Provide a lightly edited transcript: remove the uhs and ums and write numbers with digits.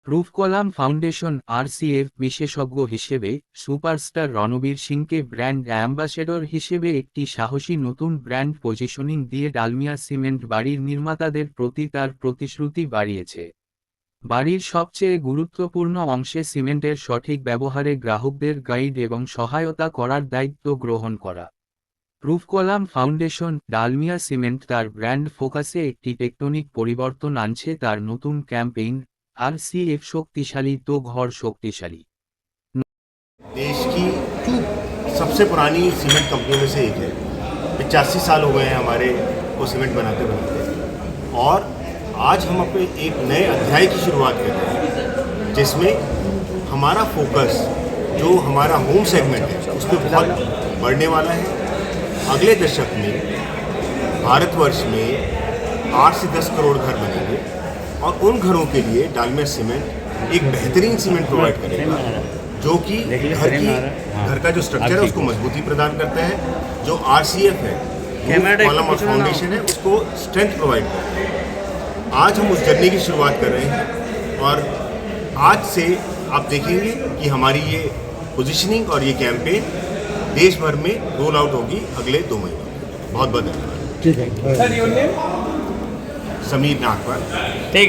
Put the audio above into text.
Proof column foundation RCF বিশেষজ্ঞ হিসেবে superstar Ranbir সিংকে ব্র্যান্ড অ্যাম্বাসেডর হিসেবে একটি সাহসী নতুন ব্র্যান্ড পজিশনিং দিয়ে ডালমিয়া সিমেন্ট বাড়ির নির্মাতাদের প্রতি তার প্রতিশ্রুতি বাড়িয়েছে। বাড়ির সবচেয়ে গুরুত্বপূর্ণ অংশে সিমেন্টের সঠিক ব্যবহারে গ্রাহকদের গাইড এবং সহায়তা করার দায়িত্ব গ্রহণ করা। Proof column foundation Dalmia cement তার ব্র্যান্ড ফোকাসে একটি টেকটনিক পরিবর্তন আনছে। তার নতুন ক্যাম্পেইন आरसीएफ शक्तिशाली तो घर शक्तिशाली। देश की सबसे पुरानी सीमेंट कंपनी में से एक है। 85 साल हो गए हैं हमारे को सीमेंट बनाते बनाते, और आज हम अपने एक नए अध्याय की शुरुआत कर रहे हैं जिसमें हमारा फोकस जो हमारा होम सेगमेंट है उस पर बहुत बढ़ने वाला है। अगले दशक में भारतवर्ष में 8 से 10 करोड़ घर बनेंगे, और उन घरों के लिए डालमिया सीमेंट एक बेहतरीन सीमेंट प्रोवाइड करेगा जो कि घर का जो स्ट्रक्चर है उसको मजबूती प्रदान करता है। जो आरसीएफ है, कॉलम और फाउंडेशन है, उसको स्ट्रेंथ प्रोवाइड करता है। आज हम उस जर्नी की शुरुआत कर रहे हैं, और आज से आप देखेंगे कि हमारी ये पोजीशनिंग और ये कैंपेन देश भर में रोल आउट होगी अगले 2 महीनों में। बहुत बहुत धन्यवाद। ठीक है समीर नागपाल। ठीक है।